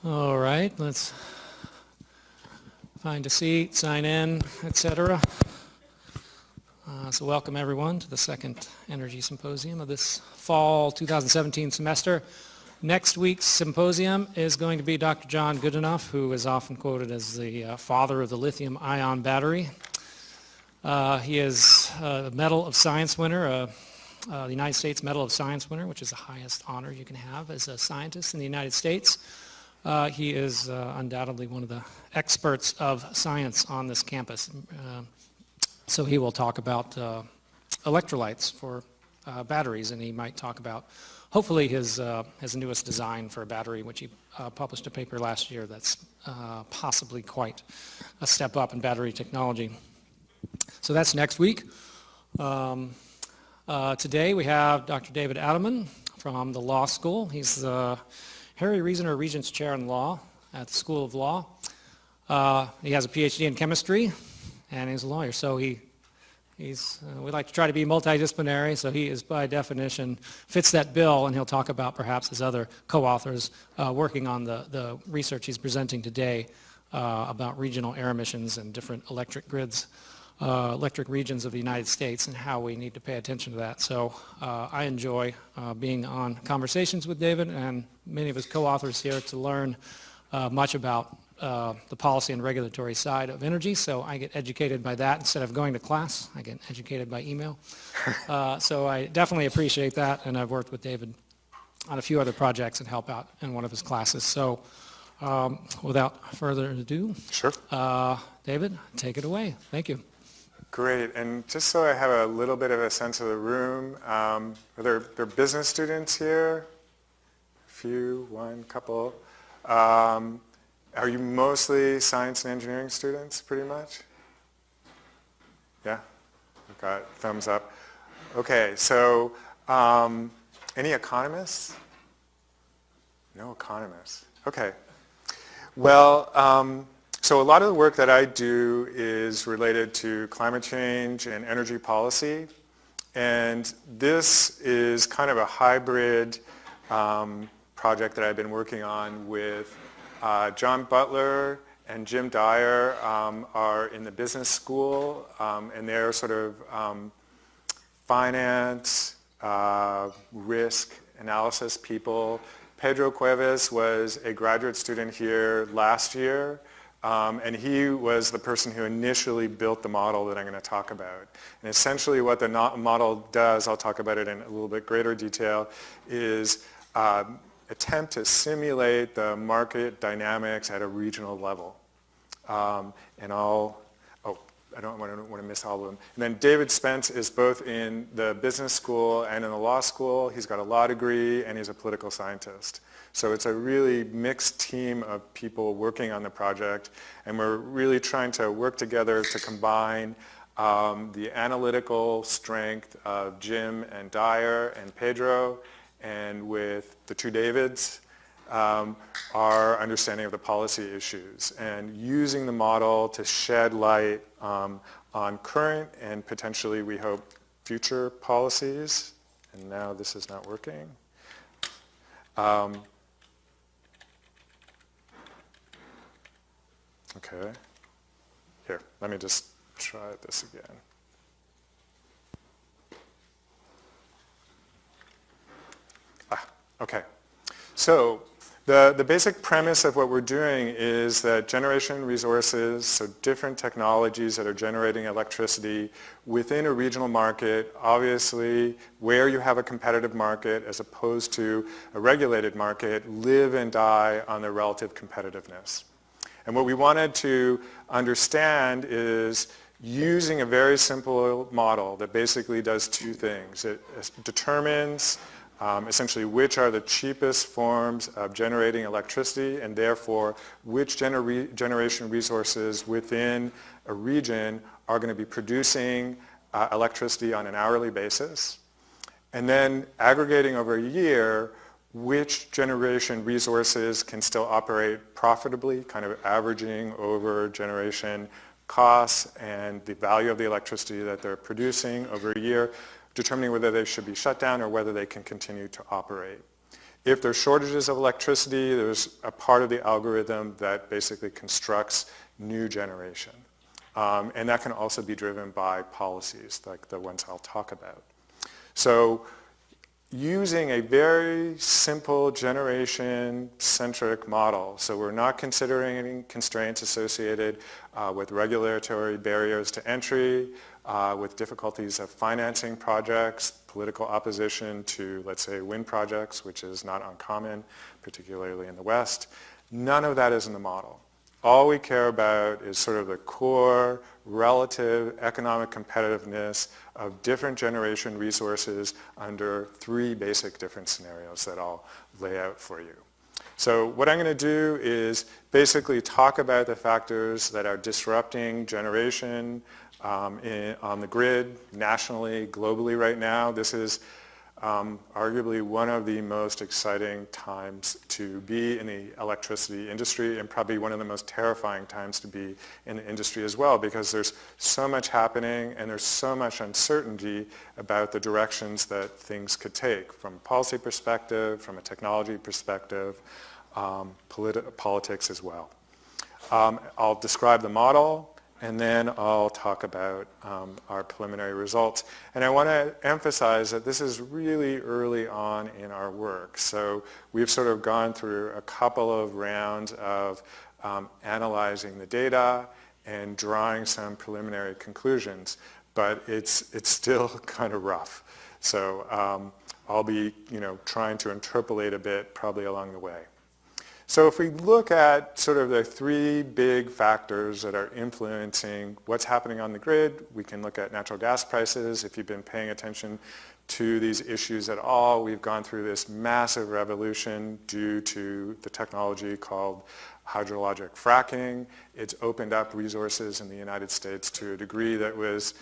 All right, let's find a seat, sign in, etc. So welcome everyone to the second Energy Symposium of this fall 2017 semester. Next week's symposium is going to be Dr. John Goodenough, who is often quoted as the father of the lithium-ion battery. He is a Medal of Science winner, the United States Medal of Science winner, which is the highest honor you can have as a scientist in the United States. He is undoubtedly one of the experts of science on this campus. So he will talk about electrolytes for batteries, and he might talk about, hopefully, his newest design for a battery, which he published a paper last year that's possibly quite a step up in battery technology. So that's next week. Today we have Dr. David Adelman from the law school. He's the Harry Reasoner Regents Chair in Law at the School of Law. He has a PhD in chemistry, and he's a lawyer. So we like to try to be multidisciplinary, so he is by definition fits that bill, and he'll talk about perhaps his other co-authors working on the research he's presenting today about regional air emissions and different electric grids, electric regions of the United States, and how we need to pay attention to that. So I enjoy being on conversations with David and many of his co-authors here to learn much about the policy and regulatory side of energy. So I get educated by that instead of going to class. I get educated by email. So I definitely appreciate that, and I've worked with David on a few other projects and help out in one of his classes. So without further ado, Sure. David, take it away. Thank you. Great, and just so I have a little bit of a sense of the room, are there business students here? A few, one, couple. Are you mostly science and engineering students, pretty much? Yeah? I've got thumbs up. Okay, so any economists? No economists. Okay. Well, so a lot of the work that I do is related to climate change and energy policy, and this is kind of a hybrid project that I've been working on with John Butler and Jim Dyer are in the business school, and they're sort of finance, risk analysis people. Pedro Cuevas was a graduate student here last year, and he was the person who initially built the model that I'm going to talk about. And essentially what the model does, I'll talk about it in a little bit greater detail, is attempt to simulate the market dynamics at a regional level. And I don't want to miss all of them. And then David Spence is both in the business school and in the law school. He's got a law degree, and he's a political scientist. So it's a really mixed team of people working on the project, and we're really trying to work together to combine the analytical strength of Jim and Dyer and Pedro, and with the two Davids, our understanding of the policy issues, and using the model to shed light on current and potentially, we hope, future policies. And now this is not working. Okay. Here, let me just try this again. Okay. So the basic premise of what we're doing is that generation resources, so different technologies that are generating electricity within a regional market, obviously where you have a competitive market as opposed to a regulated market, live and die on their relative competitiveness. And what we wanted to understand is using a very simple model that basically does two things. It determines essentially which are the cheapest forms of generating electricity, and therefore which generation resources within a region are going to be producing electricity on an hourly basis. And then aggregating over a year which generation resources can still operate profitably, kind of averaging over generation costs and the value of the electricity that they're producing over a year, determining whether they should be shut down or whether they can continue to operate. If there's shortages of electricity, there's a part of the algorithm that basically constructs new generation. And that can also be driven by policies like the ones I'll talk about. So using a very simple generation-centric model, so we're not considering any constraints associated with regulatory barriers to entry, with difficulties of financing projects, political opposition to, let's say, wind projects, which is not uncommon, particularly in the West. None of that is in the model. All we care about is sort of the core relative economic competitiveness of different generation resources under three basic different scenarios that I'll lay out for you. So what I'm going to do is basically talk about the factors that are disrupting generation on the grid nationally, globally right now. This is arguably one of the most exciting times to be in the electricity industry, and probably one of the most terrifying times to be in the industry as well, because there's so much happening and there's so much uncertainty about the directions that things could take from a policy perspective, from a technology perspective, politics as well. I'll describe the model, and then I'll talk about our preliminary results. And I want to emphasize that this is really early on in our work. So we've sort of gone through a couple of rounds of analyzing the data and drawing some preliminary conclusions, but it's still kind of rough. So I'll be trying to interpolate a bit probably along the way. So if we look at sort of the three big factors that are influencing what's happening on the grid, we can look at natural gas prices. If you've been paying attention to these issues at all, we've gone through this massive revolution due to the technology called hydrologic fracking. It's opened up resources in the United States to a degree that was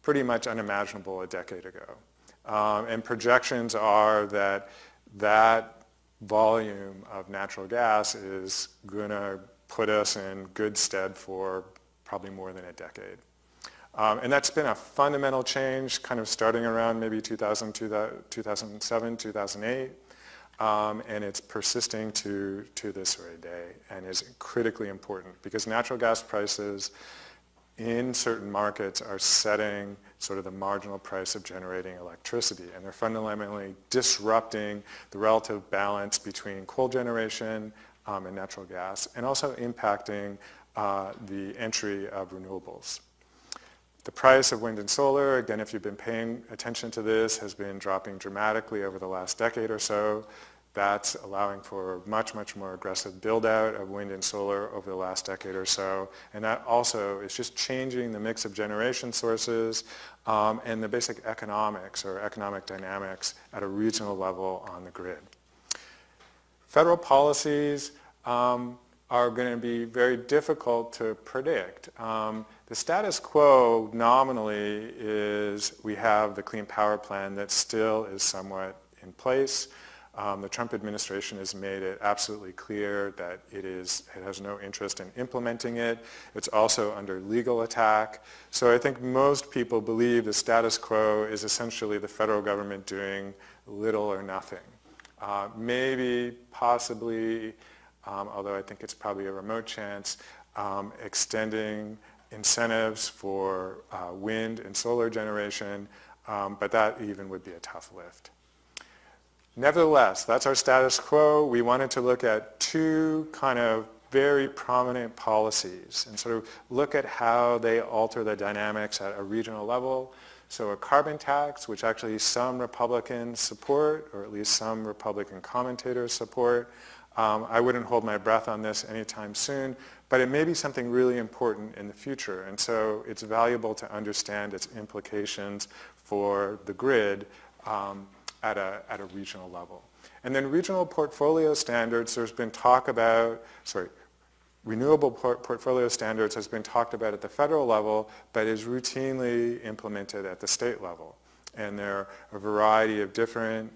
pretty much unimaginable a decade ago. And projections are that volume of natural gas is going to put us in good stead for probably more than a decade. And that's been a fundamental change kind of starting around maybe 2007, 2008. And it's persisting to this very day and is critically important because natural gas prices in certain markets are setting sort of the marginal price of generating electricity, and they're fundamentally disrupting the relative balance between coal generation and natural gas, and also impacting the entry of renewables. The price of wind and solar, again, if you've been paying attention to this, has been dropping dramatically over the last decade or so. That's allowing for much, much more aggressive build-out of wind and solar over the last decade or so. And that also is just changing the mix of generation sources and the basic economics or economic dynamics at a regional level on the grid. Federal policies are going to be very difficult to predict. The status quo nominally is we have the Clean Power Plan that still is somewhat in place. The Trump administration has made it absolutely clear that it has no interest in implementing it. It's also under legal attack. So I think most people believe the status quo is essentially the federal government doing little or nothing. Maybe, possibly, although I think it's probably a remote chance, extending incentives for wind and solar generation, but that even would be a tough lift. Nevertheless, that's our status quo. We wanted to look at two kind of very prominent policies and sort of look at how they alter the dynamics at a regional level. So a carbon tax, which actually some Republicans support, or at least some Republican commentators support. I wouldn't hold my breath on this anytime soon, but it may be something really important in the future. And so it's valuable to understand its implications for the grid at a regional level. And then regional portfolio standards, there's been talk about, renewable portfolio standards has been talked about at the federal level, but is routinely implemented at the state level. And there are a variety of different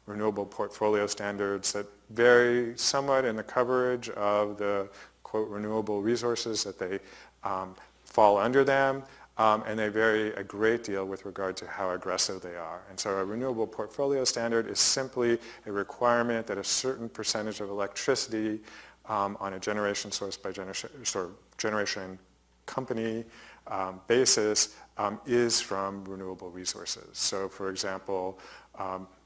renewable portfolio standards that vary somewhat in the coverage of the, quote, renewable resources that they fall under them. and they vary a great deal with regard to how aggressive they are. And so a renewable portfolio standard is simply a requirement that a certain percentage of electricity on a generation source by generation company basis is from renewable resources. So for example,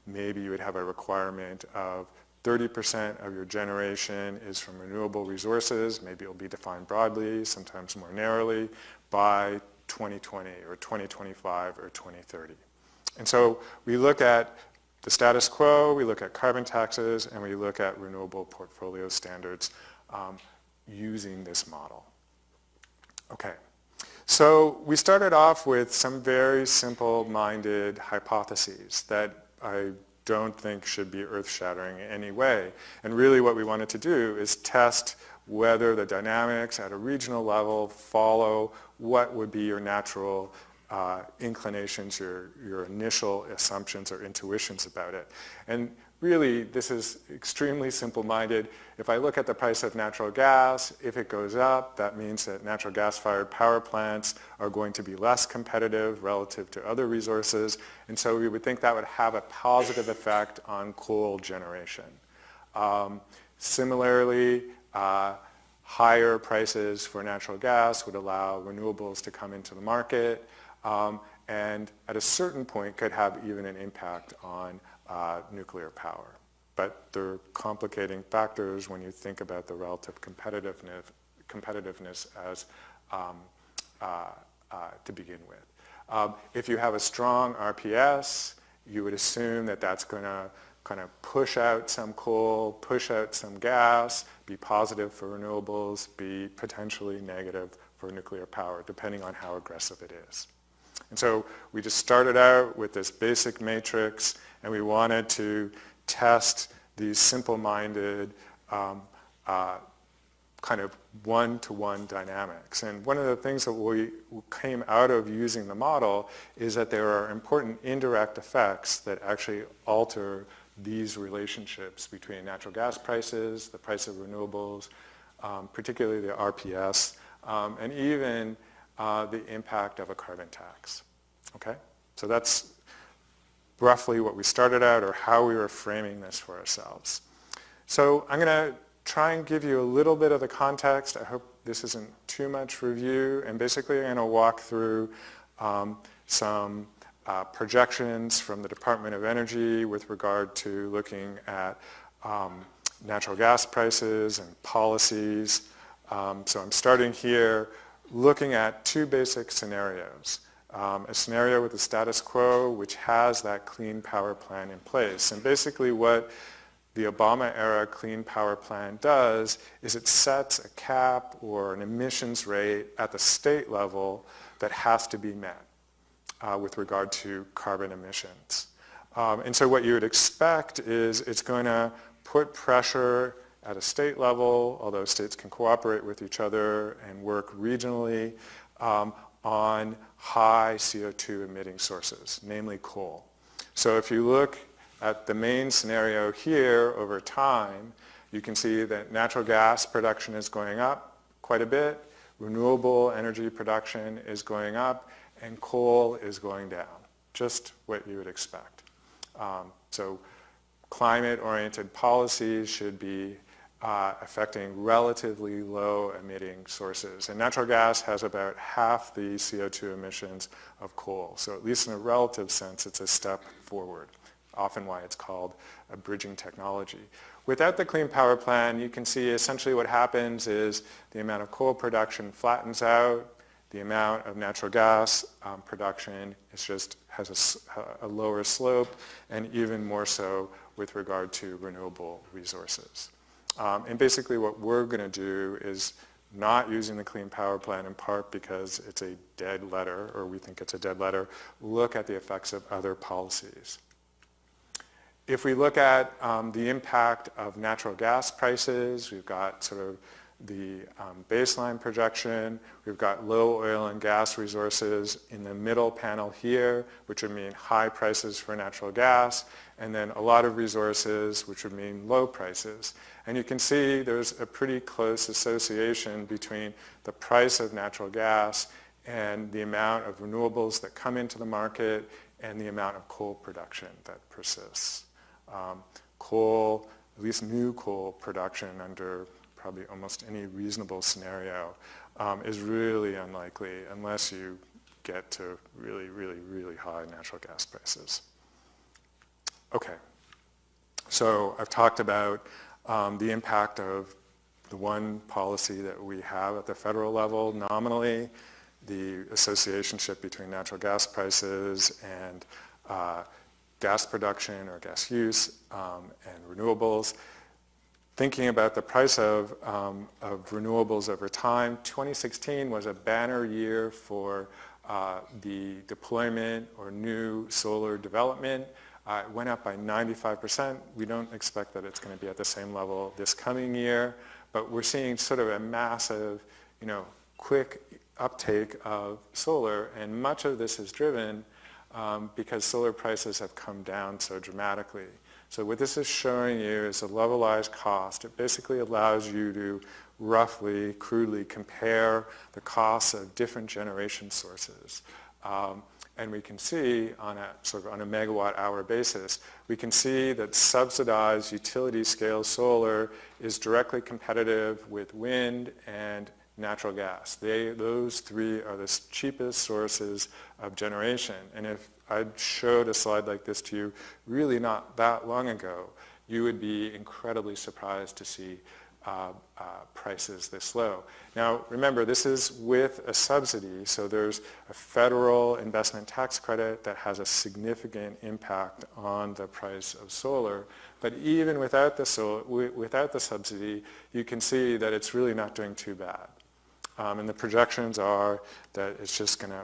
maybe you would have a requirement of 30% of your generation is from renewable resources. Maybe it will be defined broadly, sometimes more narrowly, by 2020 or 2025 or 2030. And so we look at the status quo, we look at carbon taxes, and we look at renewable portfolio standards using this model. Okay. So we started off with some very simple-minded hypotheses that I don't think should be earth-shattering in any way. And really what we wanted to do is test whether the dynamics at a regional level follow what would be your natural inclinations, your initial assumptions or intuitions about it. And really, this is extremely simple-minded. If I look at the price of natural gas, if it goes up, that means that natural gas-fired power plants are going to be less competitive relative to other resources, and so we would think that would have a positive effect on coal generation. Similarly, higher prices for natural gas would allow renewables to come into the market, and at a certain point could have even an impact on nuclear power. But there are complicating factors when you think about the relative competitiveness as to begin with. If you have a strong RPS, you would assume that that's going to kind of push out some coal, push out some gas, be positive for renewables, be potentially negative for nuclear power, depending on how aggressive it is. And so we just started out with this basic matrix, and we wanted to test these simple-minded kind of one-to-one dynamics. And one of the things that we came out of using the model is that there are important indirect effects that actually alter these relationships between natural gas prices, the price of renewables, particularly the RPS, and even the impact of a carbon tax. Okay? So that's roughly what we started out, or how we were framing this for ourselves. So I'm going to try and give you a little bit of the context. I hope this isn't too much review, and basically I'm going to walk through some projections from the Department of Energy with regard to looking at natural gas prices and policies. So I'm starting here looking at two basic scenarios. A scenario with the status quo, which has that Clean Power Plan in place. And basically what the Obama-era Clean Power Plan does is it sets a cap or an emissions rate at the state level that has to be met with regard to carbon emissions. And so what you would expect is it's going to put pressure at a state level, although states can cooperate with each other and work regionally, on high CO2 emitting sources, namely coal. So if you look at the main scenario here over time, you can see that natural gas production is going up quite a bit, renewable energy production is going up, and coal is going down, just what you would expect. So climate-oriented policies should be affecting relatively low emitting sources. And natural gas has about half the CO2 emissions of coal. So at least in a relative sense, it's a step forward, often why it's called a bridging technology. Without the Clean Power Plan, you can see essentially what happens is the amount of coal production flattens out, the amount of natural gas production has a lower slope, and even more so with regard to renewable resources. And basically what we're going to do is not using the Clean Power Plan in part because it's a dead letter, or we think it's a dead letter, look at the effects of other policies. If we look at the impact of natural gas prices, we've got sort of the baseline projection, we've got low oil and gas resources in the middle panel here, which would mean high prices for natural gas, and then a lot of resources, which would mean low prices. And you can see there's a pretty close association between the price of natural gas and the amount of renewables that come into the market and the amount of coal production that persists. Coal, at least new coal production under probably almost any reasonable scenario, is really unlikely unless you get to really, really, really high natural gas prices. Okay, so I've talked about the impact of the one policy that we have at the federal level nominally, the associationship between natural gas prices and gas production or gas use and renewables. Thinking about the price of renewables over time, 2016 was a banner year for the deployment or new solar development. It went up by 95%. We don't expect that it's going to be at the same level this coming year, but we're seeing sort of a massive, quick uptake of solar, and much of this is driven because solar prices have come down so dramatically. So what this is showing you is a levelized cost. It basically allows you to roughly, crudely compare the costs of different generation sources. And we can see on a megawatt hour basis, we can see that subsidized utility scale solar is directly competitive with wind and natural gas. Those three are the cheapest sources of generation. And if I showed a slide like this to you really not that long ago, you would be incredibly surprised to see prices this low. Now remember, this is with a subsidy, so there's a federal investment tax credit that has a significant impact on the price of solar. But even without the subsidy, you can see that it's really not doing too bad. And the projections are that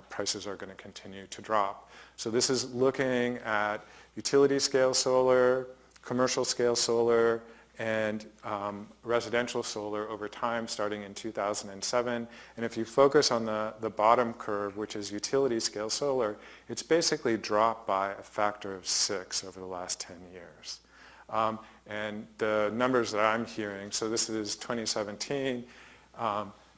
prices are going to continue to drop. So this is looking at utility scale solar, commercial scale solar, and residential solar over time starting in 2007. And if you focus on the bottom curve, which is utility scale solar, it's basically dropped by a factor of 6 over the last 10 years. And the numbers that I'm hearing, so this is 2017,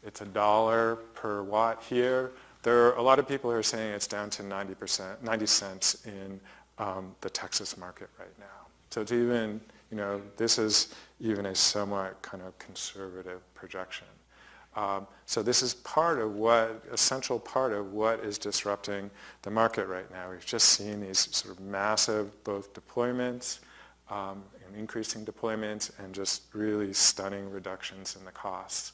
it's $1 per watt here. There are a lot of people who are saying it's down to 90 cents in the Texas market right now. So it's even, this is even a somewhat kind of conservative projection. So this is essential part of what is disrupting the market right now. We've just seen these sort of massive both deployments, increasing deployments, and just really stunning reductions in the costs.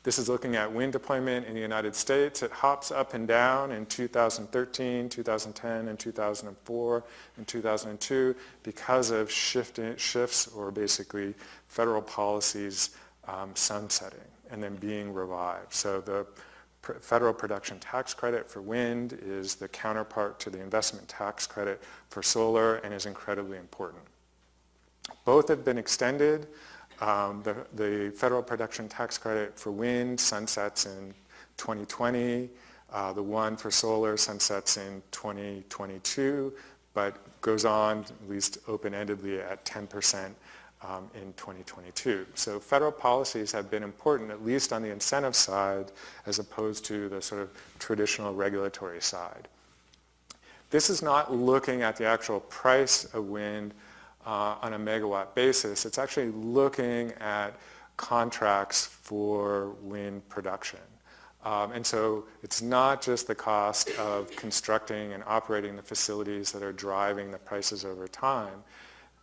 This is looking at wind deployment in the United States. It hops up and down in 2013, 2010, and 2004, and 2002 because of shifts or basically federal policies sunsetting and then being revived. So the federal production tax credit for wind is the counterpart to the investment tax credit for solar and is incredibly important. Both have been extended. The federal production tax credit for wind sunsets in 2020. The one for solar sunsets in 2022, but goes on, at least open-endedly, at 10% in 2022. So federal policies have been important, at least on the incentive side, as opposed to the sort of traditional regulatory side. This is not looking at the actual price of wind on a megawatt basis. It's actually looking at contracts for wind production. And so it's not just the cost of constructing and operating the facilities that are driving the prices over time.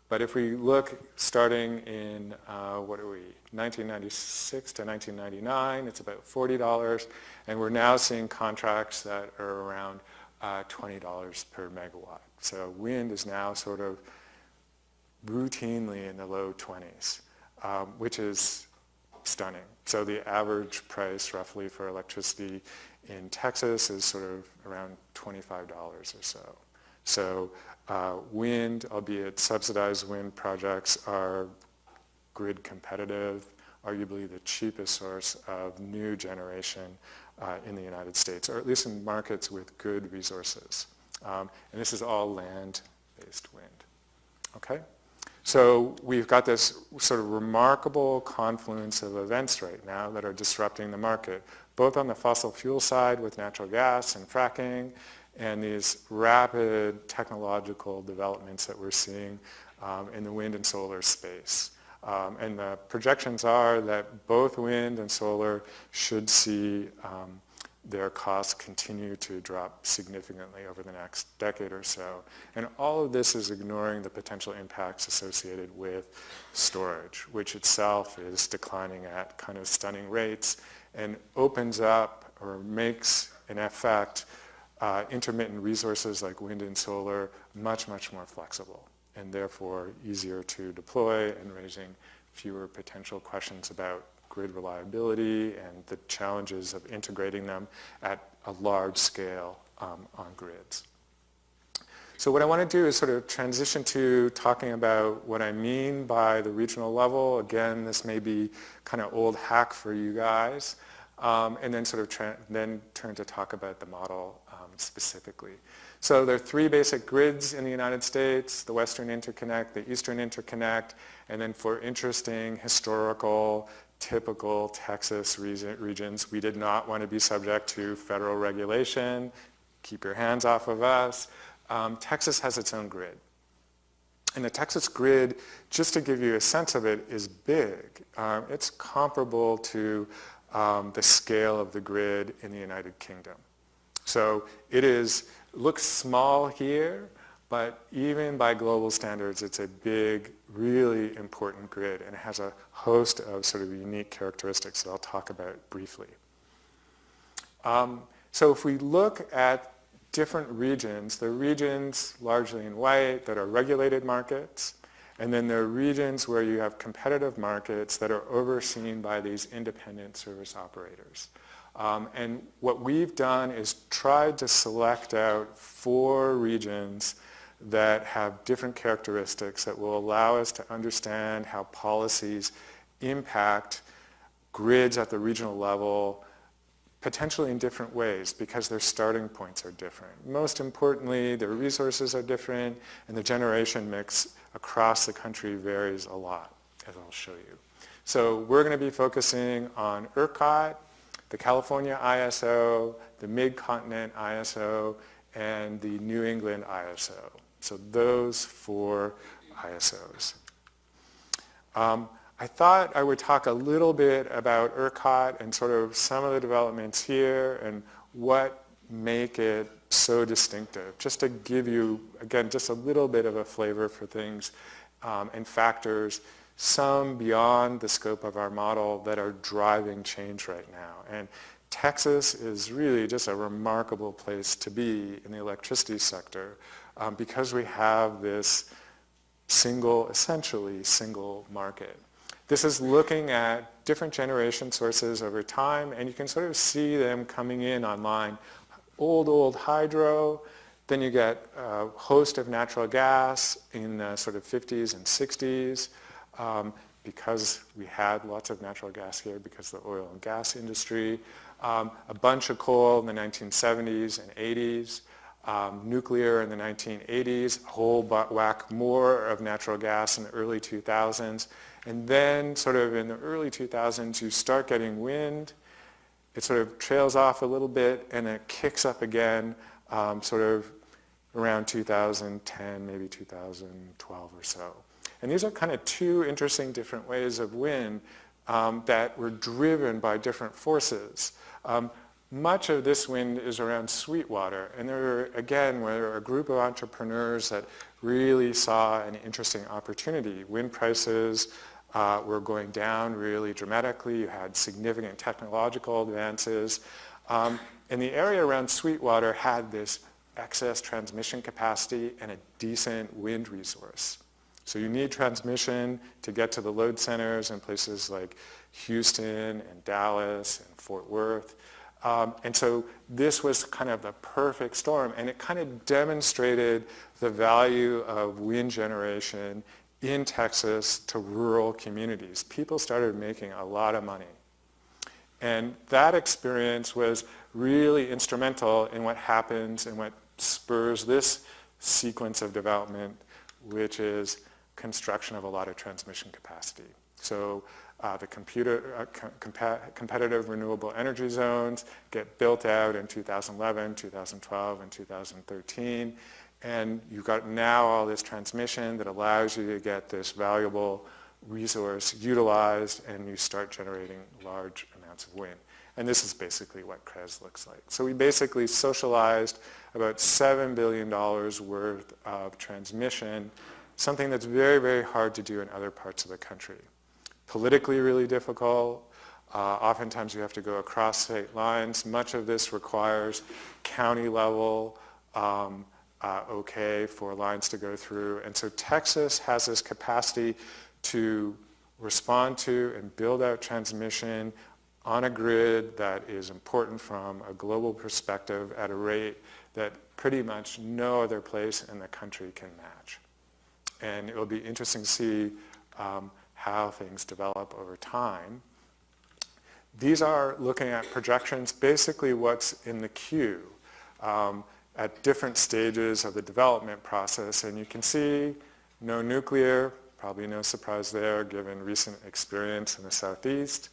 But if we look starting in, 1996 to 1999, it's about $40. And we're now seeing contracts that are around $20 per megawatt. So wind is now sort of routinely in the low 20s, which is stunning. So the average price roughly for electricity in Texas is sort of around $25 or so. So wind, albeit subsidized wind projects, are grid competitive, arguably the cheapest source of new generation in the United States, or at least in markets with good resources. And this is all land-based wind. Okay? So we've got this sort of remarkable confluence of events right now that are disrupting the market, both on the fossil fuel side with natural gas and fracking, and these rapid technological developments that we're seeing in the wind and solar space. And the projections are that both wind and solar should see their costs continue to drop significantly over the next decade or so. And all of this is ignoring the potential impacts associated with storage, which itself is declining at kind of stunning rates and opens up or makes, in effect, intermittent resources like wind and solar much, much more flexible and therefore easier to deploy and raising fewer potential questions about grid reliability and the challenges of integrating them at a large scale on grids. So what I want to do is sort of transition to talking about what I mean by the regional level. Again, this may be kind of old hack for you guys, and then sort of then turn to talk about the model specifically. So there are three basic grids in the United States: the Western Interconnect, the Eastern Interconnect, and then for interesting historical typical Texas regions, we did not want to be subject to federal regulation. Keep your hands off of us. Texas has its own grid. And the Texas grid, just to give you a sense of it, is big. It's comparable to the scale of the grid in the United Kingdom. So it looks small here, but even by global standards, it's a big, really important grid, and it has a host of sort of unique characteristics that I'll talk about briefly. So if we look at different regions, there are regions largely in white that are regulated markets, and then there are regions where you have competitive markets that are overseen by these independent service operators. And what we've done is tried to select out 4 regions that have different characteristics that will allow us to understand how policies impact grids at the regional level, potentially in different ways because their starting points are different. Most importantly, their resources are different, and the generation mix across the country varies a lot, as I'll show you. So we're going to be focusing on ERCOT, the California ISO, the Mid-Continent ISO, and the New England ISO. So those 4 ISOs. I thought I would talk a little bit about ERCOT and sort of some of the developments here and what make it so distinctive, just to give you, again, just a little bit of a flavor for things and factors, some beyond the scope of our model that are driving change right now. And Texas is really just a remarkable place to be in the electricity sector because we have this essentially single market. This is looking at different generation sources over time, and you can sort of see them coming in online. Old hydro, then you get a host of natural gas in the sort of 50s and 60s because we had lots of natural gas here because of the oil and gas industry. A bunch of coal in the 1970s and 80s. Nuclear in the 1980s, a whole whack more of natural gas in the early 2000s. And then sort of in the early 2000s, you start getting wind. It sort of trails off a little bit, and it kicks up again sort of around 2010, maybe 2012 or so. And these are kind of 2 interesting different ways of wind that were driven by different forces. Much of this wind is around Sweetwater, and there were a group of entrepreneurs that really saw an interesting opportunity. Wind prices were going down really dramatically. You had significant technological advances. And the area around Sweetwater had this excess transmission capacity and a decent wind resource. So you need transmission to get to the load centers in places like Houston and Dallas and Fort Worth. And so this was kind of the perfect storm, and it kind of demonstrated the value of wind generation in Texas to rural communities. People started making a lot of money. And that experience was really instrumental in what happens and what spurs this sequence of development, which is construction of a lot of transmission capacity. So the competitive renewable energy zones get built out in 2011, 2012, and 2013. And you've got now all this transmission that allows you to get this valuable resource utilized, and you start generating large amounts of wind. And this is basically what CREZ looks like. So we basically socialized about $7 billion worth of transmission, something that's very, very hard to do in other parts of the country. Politically really difficult. Oftentimes you have to go across state lines. Much of this requires county level okay for lines to go through. And so Texas has this capacity to respond to and build out transmission on a grid that is important from a global perspective at a rate that pretty much no other place in the country can match. And it will be interesting to see how things develop over time. These are looking at projections, basically what's in the queue at different stages of the development process. And you can see no nuclear, probably no surprise there given recent experience in the Southeast.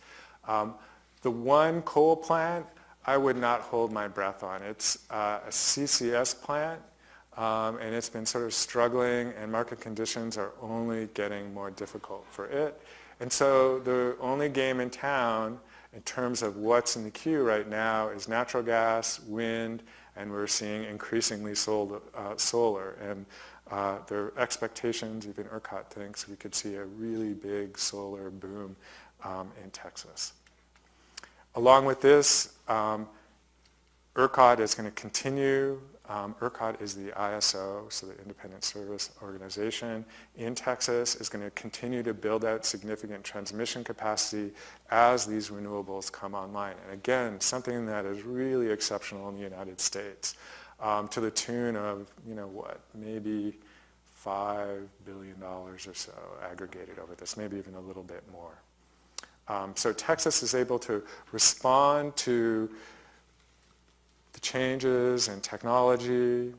The one coal plant I would not hold my breath on. It's a CCS plant, and it's been sort of struggling, and market conditions are only getting more difficult for it. And so the only game in town in terms of what's in the queue right now is natural gas, wind, and we're seeing increasingly solar. And there are expectations, even ERCOT thinks we could see a really big solar boom in Texas. Along with this, ERCOT is going to continue. ERCOT is the ISO, so the Independent Service Organization in Texas, is going to continue to build out significant transmission capacity as these renewables come online. And again, something that is really exceptional in the United States, to the tune of, maybe $5 billion or so aggregated over this, maybe even a little bit more. So Texas is able to respond to the changes in technology.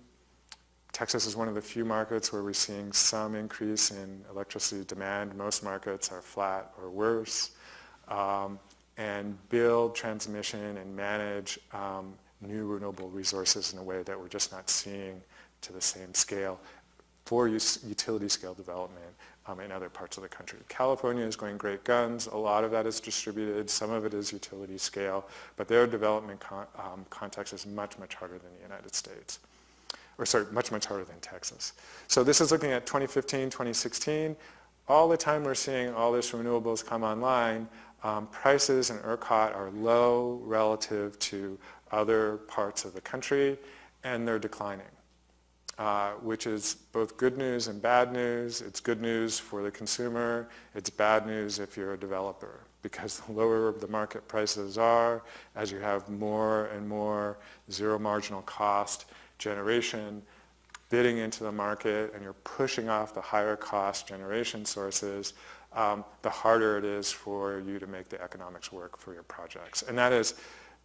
Texas is one of the few markets where we're seeing some increase in electricity demand. Most markets are flat or worse. And build transmission and manage new renewable resources in a way that we're just not seeing to the same scale for utility scale development in other parts of the country. California is going great guns. A lot of that is distributed. Some of it is utility scale. But their development context is much, much harder than the United States. Much, much harder than Texas. So this is looking at 2015, 2016. All the time we're seeing all this renewables come online, prices in ERCOT are low relative to other parts of the country, and they're declining. Which is both good news and bad news. It's good news for the consumer. It's bad news if you're a developer, because the lower the market prices are, as you have more and more zero marginal cost generation bidding into the market, and you're pushing off the higher cost generation sources, the harder it is for you to make the economics work for your projects. And that is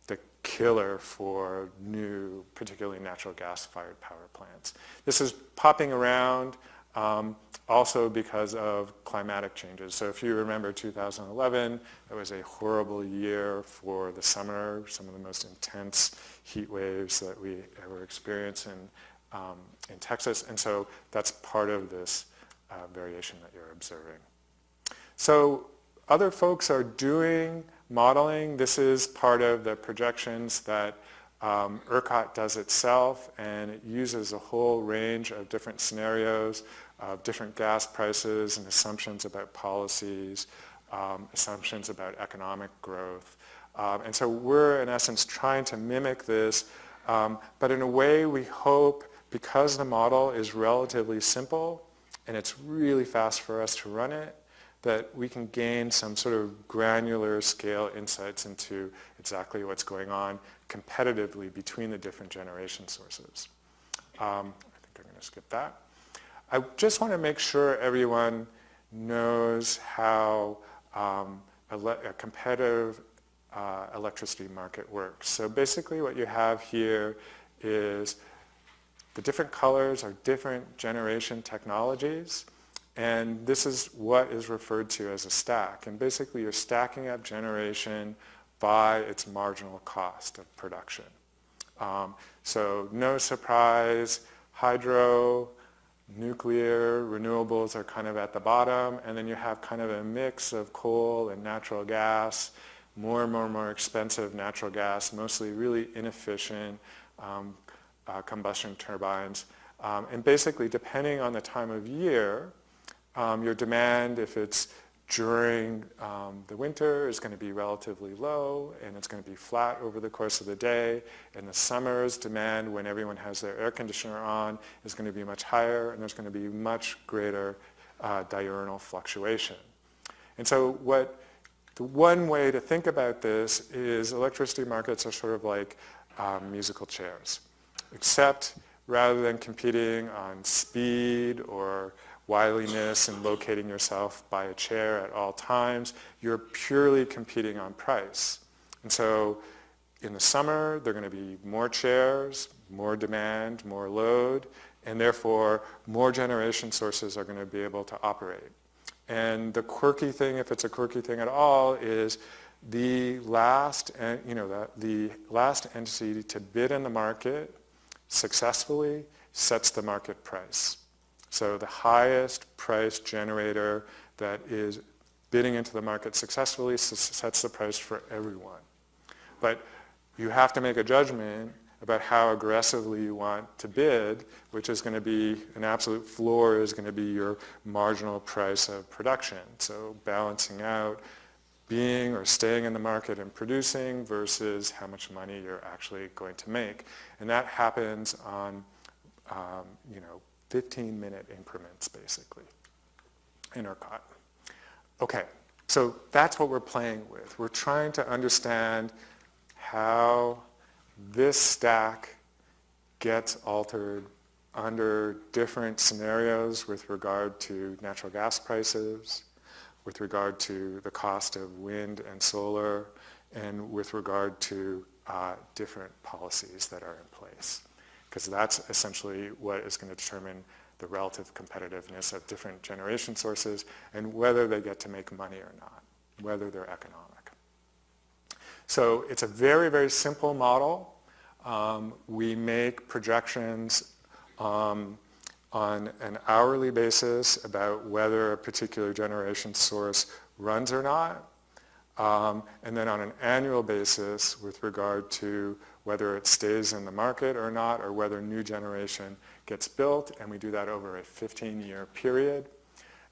the killer for new, particularly natural gas-fired power plants. This is popping around also because of climatic changes. So if you remember 2011, that was a horrible year for the summer, some of the most intense heat waves that we ever experienced in Texas. And so that's part of this variation that you're observing. So other folks are doing modeling. This is part of the projections that ERCOT does itself, and it uses a whole range of different scenarios, of different gas prices and assumptions about policies, assumptions about economic growth. And so we're, in essence, trying to mimic this, but in a way we hope, because the model is relatively simple and it's really fast for us to run it, that we can gain some sort of granular scale insights into exactly what's going on competitively between the different generation sources. I think I'm going to skip that. I just want to make sure everyone knows how a competitive electricity market works. So basically what you have here is the different colors are different generation technologies, And this is what is referred to as a stack. And basically you're stacking up generation by its marginal cost of production. So no surprise, hydro, nuclear, renewables are kind of at the bottom, and then you have kind of a mix of coal and natural gas, more and more expensive natural gas, mostly really inefficient combustion turbines. And basically, depending on the time of year, your demand, if it's during the winter, is going to be relatively low, and it's going to be flat over the course of the day. In the summer's demand, when everyone has their air conditioner on, is going to be much higher, and there's going to be much greater diurnal fluctuation. And so the one way to think about this is electricity markets are sort of like musical chairs, except rather than competing on speed or wiliness and locating yourself by a chair at all times, you're purely competing on price. And so in the summer, there are going to be more chairs, more demand, more load, and therefore more generation sources are going to be able to operate. And the quirky thing, if it's a quirky thing at all, is the last entity to bid in the market successfully sets the market price. So the highest price generator that is bidding into the market successfully sets the price for everyone. But you have to make a judgment about how aggressively you want to bid, which is going to be an absolute floor, is going to be your marginal price of production. So balancing out being or staying in the market and producing versus how much money you're actually going to make. And that happens on 15-minute increments, basically, in ERCOT. Okay, so that's what we're playing with. We're trying to understand how this stack gets altered under different scenarios with regard to natural gas prices, with regard to the cost of wind and solar, and with regard to different policies that are in place. Because that's essentially what is going to determine the relative competitiveness of different generation sources and whether they get to make money or not, whether they're economic. So it's a very, very simple model. We make projections on an hourly basis about whether a particular generation source runs or not, and then on an annual basis with regard to whether it stays in the market or not, or whether new generation gets built, and we do that over a 15-year period.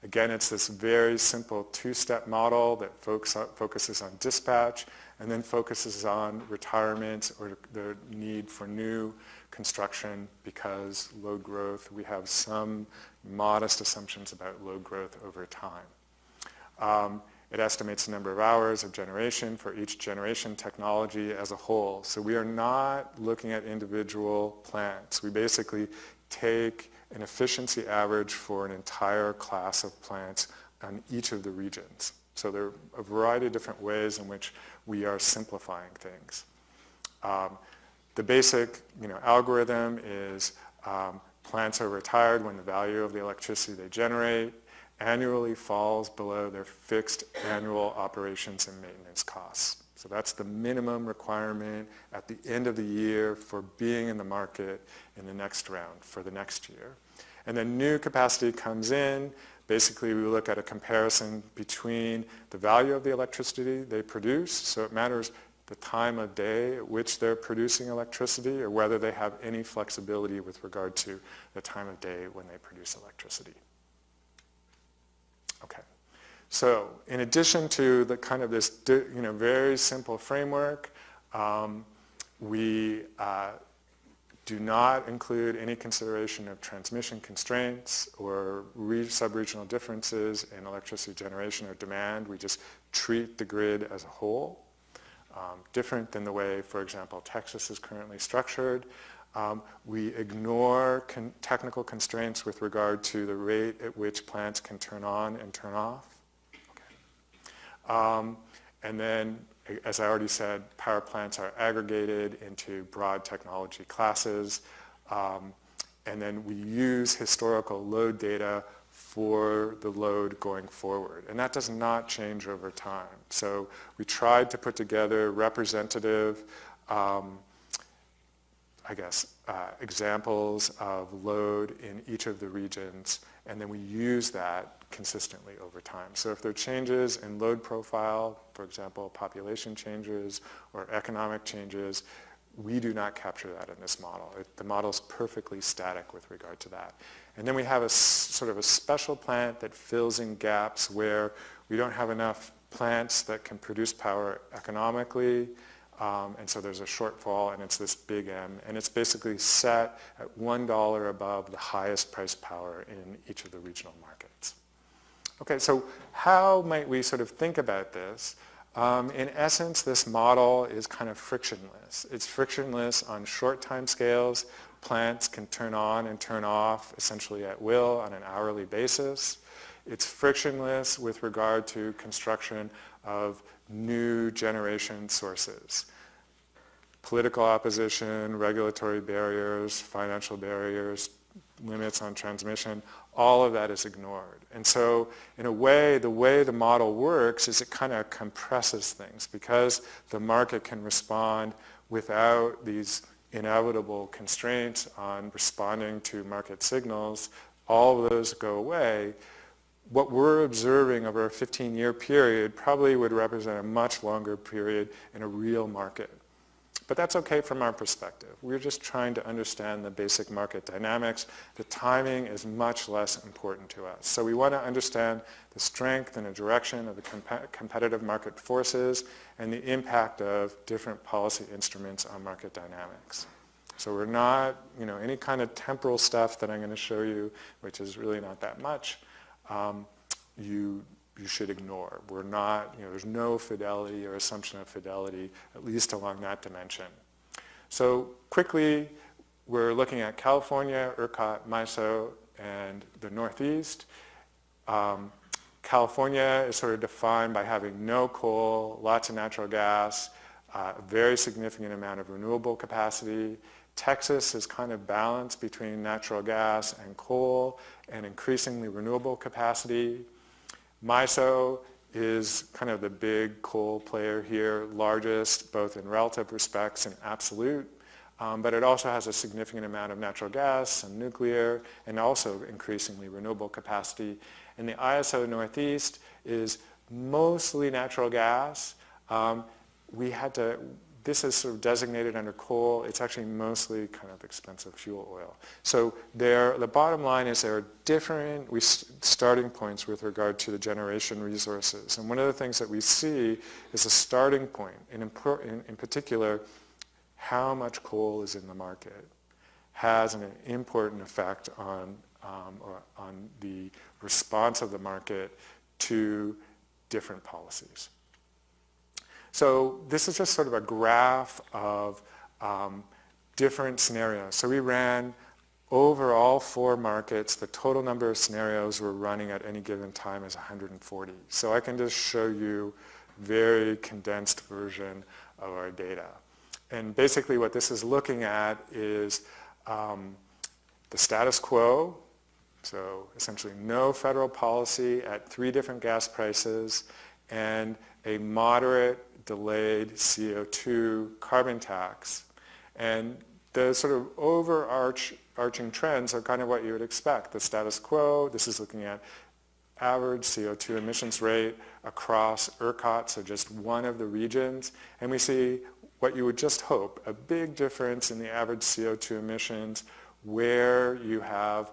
Again, it's this very simple two-step model that focuses on dispatch and then focuses on retirement or the need for new construction because load growth, we have some modest assumptions about load growth over time. It estimates the number of hours of generation for each generation technology as a whole. So we are not looking at individual plants. We basically take an efficiency average for an entire class of plants on each of the regions. So there are a variety of different ways in which we are simplifying things. The basic algorithm is plants are retired when the value of the electricity they generate annually falls below their fixed annual operations and maintenance costs. So that's the minimum requirement at the end of the year for being in the market in the next round for the next year. And then new capacity comes in. Basically, we look at a comparison between the value of the electricity they produce, so it matters the time of day at which they're producing electricity or whether they have any flexibility with regard to the time of day when they produce electricity. Okay, so in addition to the kind of this very simple framework, we do not include any consideration of transmission constraints or sub-regional differences in electricity generation or demand. We just treat the grid as a whole, different than the way, for example, Texas is currently structured. We ignore technical constraints with regard to the rate at which plants can turn on and turn off. Okay. And then, as I already said, power plants are aggregated into broad technology classes. And then we use historical load data for the load going forward. And that does not change over time. So we tried to put together representative, examples of load in each of the regions, and then we use that consistently over time. So if there are changes in load profile, for example, population changes or economic changes, we do not capture that in this model. The model is perfectly static with regard to that. And then we have a sort of a special plant that fills in gaps where we don't have enough plants that can produce power economically, and so there's a shortfall, and it's this big M, and it's basically set at $1 above the highest price power in each of the regional markets. Okay, so how might we sort of think about this? In essence, this model is kind of frictionless. It's frictionless on short time scales. Plants can turn on and turn off essentially at will on an hourly basis. It's frictionless with regard to construction of new generation sources. Political opposition, regulatory barriers, financial barriers, limits on transmission, all of that is ignored. And so in a way, the way the model works is it kind of compresses things because the market can respond without these inevitable constraints on responding to market signals. All of those go away. What we're observing over a 15-year period probably would represent a much longer period in a real market. But that's okay from our perspective. We're just trying to understand the basic market dynamics. The timing is much less important to us. So we want to understand the strength and the direction of the competitive market forces and the impact of different policy instruments on market dynamics. So we're not, any kind of temporal stuff that I'm going to show you, which is really not that much, you should ignore. We're not, there's no fidelity or assumption of fidelity, at least along that dimension. So quickly, we're looking at California, ERCOT, MISO, and the Northeast. California is sort of defined by having no coal, lots of natural gas, a very significant amount of renewable capacity. Texas is kind of balanced between natural gas and coal and increasingly renewable capacity. MISO is kind of the big coal player here, largest both in relative respects and absolute, but it also has a significant amount of natural gas and nuclear and also increasingly renewable capacity. And the ISO Northeast is mostly natural gas. This is sort of designated under coal. It's actually mostly kind of expensive fuel oil. So the bottom line is there are different starting points with regard to the generation resources. And one of the things that we see is a starting point, and in particular, how much coal is in the market has an important effect on the response of the market to different policies. So this is just sort of a graph of different scenarios. So we ran over all 4 markets. The total number of scenarios we're running at any given time is 140. So I can just show you a very condensed version of our data. And basically what this is looking at is the status quo. So essentially no federal policy at 3 different gas prices and a moderate delayed CO2 carbon tax. And the sort of overarching trends are kind of what you would expect. The status quo, this is looking at average CO2 emissions rate across ERCOT, so just one of the regions. And we see what you would just hope, a big difference in the average CO2 emissions where you have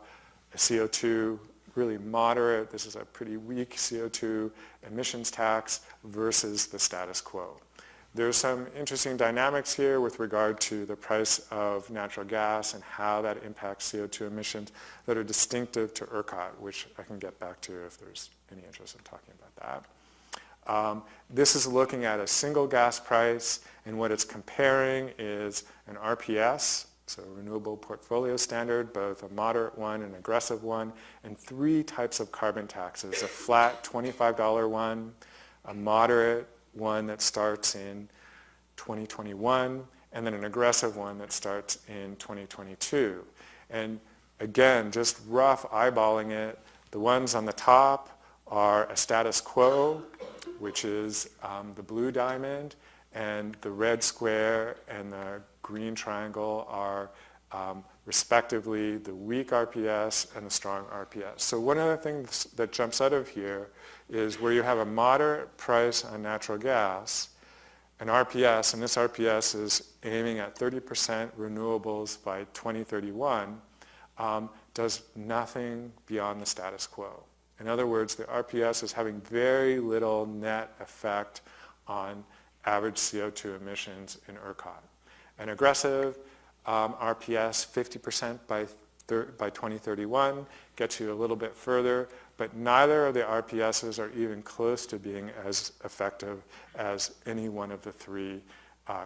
a CO2 really moderate, this is a pretty weak CO2 emissions tax versus the status quo. There's some interesting dynamics here with regard to the price of natural gas and how that impacts CO2 emissions that are distinctive to ERCOT, which I can get back to if there's any interest in talking about that. This is looking at a single gas price, and what it's comparing is an RPS, so renewable portfolio standard, both a moderate one and an aggressive one, and 3 types of carbon taxes, a flat $25 one, a moderate one that starts in 2021, and then an aggressive one that starts in 2022. And again, just rough eyeballing it, The ones on the top are a status quo, which is the blue diamond, and the red square and the green triangle are respectively the weak RPS and the strong RPS. So one of the things that jumps out of here is where you have a moderate price on natural gas, an RPS, and this RPS is aiming at 30% renewables by 2031, does nothing beyond the status quo. In other words, the RPS is having very little net effect on average CO2 emissions in ERCOT. An aggressive RPS, 50% by 2031, gets you a little bit further, but neither of the RPSs are even close to being as effective as any one of the three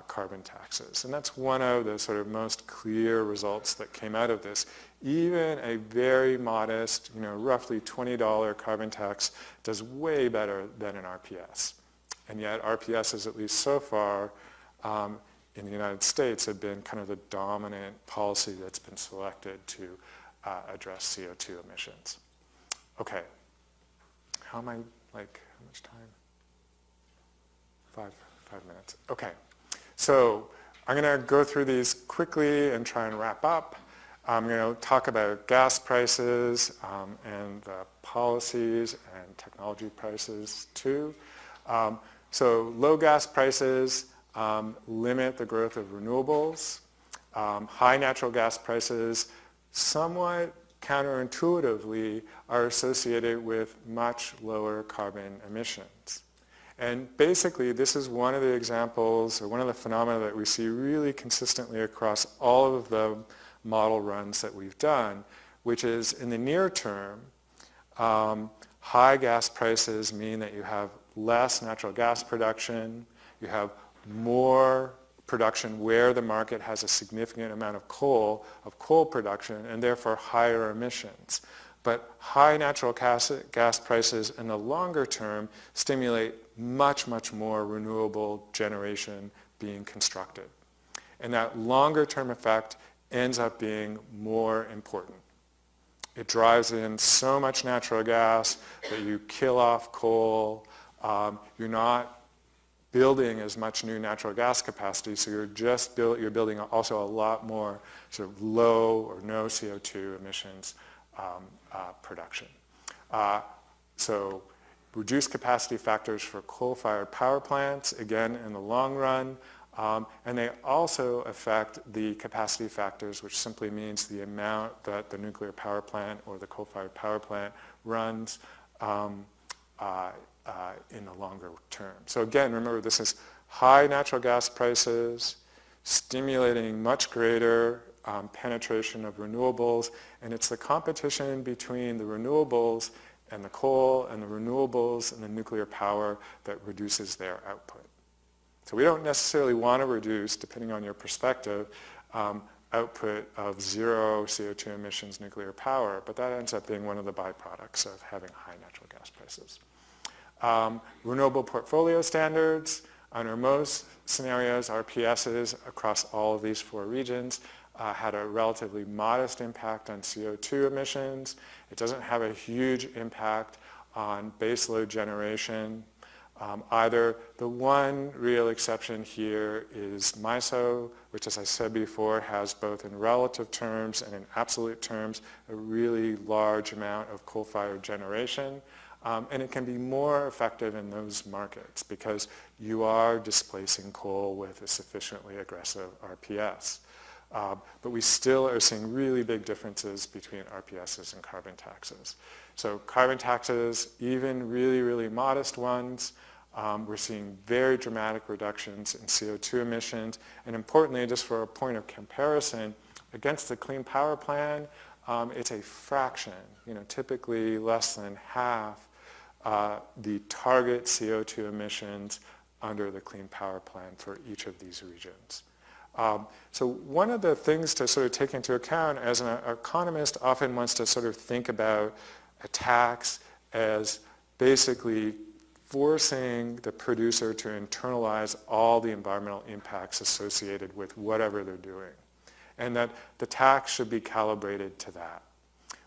carbon taxes. And that's one of the sort of most clear results that came out of this. Even a very modest, roughly $20 carbon tax does way better than an RPS. And yet RPSs, at least so far, in the United States have been kind of the dominant policy that's been selected to address CO2 emissions. Okay, how am I, how much time? Five minutes. Okay, so I'm going to go through these quickly and try and wrap up. I'm going to talk about gas prices and policies and technology prices too. So low gas prices limit the growth of renewables. High natural gas prices somewhat counterintuitively are associated with much lower carbon emissions. And basically this is one of the examples or one of the phenomena that we see really consistently across all of the model runs that we've done, which is in the near term, high gas prices mean that you have less natural gas production, you have more production where the market has a significant amount of coal production, and therefore higher emissions. But high natural gas prices in the longer term stimulate much, much more renewable generation being constructed. And that longer term effect ends up being more important. It drives in so much natural gas that you kill off coal. You're not building as much new natural gas capacity, so you're building also a lot more sort of low or no CO2 emissions production. So reduced capacity factors for coal-fired power plants, again in the long run, and they also affect the capacity factors, which simply means the amount that the nuclear power plant or the coal-fired power plant runs in the longer term. So again, remember, this is high natural gas prices stimulating much greater penetration of renewables, and it's the competition between the renewables and the coal and the renewables and the nuclear power that reduces their output. So we don't necessarily want to reduce, depending on your perspective, output of zero CO2 emissions nuclear power, but that ends up being one of the byproducts of having high natural gas prices. Renewable portfolio standards, under most scenarios, RPSs across all of these four regions had a relatively modest impact on CO2 emissions. It doesn't have a huge impact on baseload generation either. The one real exception here is MISO, which, as I said before, has both in relative terms and in absolute terms a really large amount of coal-fired generation. And it can be more effective in those markets because you are displacing coal with a sufficiently aggressive RPS. But we still are seeing really big differences between RPSs and carbon taxes. So carbon taxes, even really, really modest ones, we're seeing very dramatic reductions in CO2 emissions. And importantly, just for a point of comparison, against the Clean Power Plan, it's a fraction, typically less than half the target CO2 emissions under the Clean Power Plan for each of these regions. So one of the things to sort of take into account as an economist often wants to sort of think about a tax as basically forcing the producer to internalize all the environmental impacts associated with whatever they're doing, and that the tax should be calibrated to that.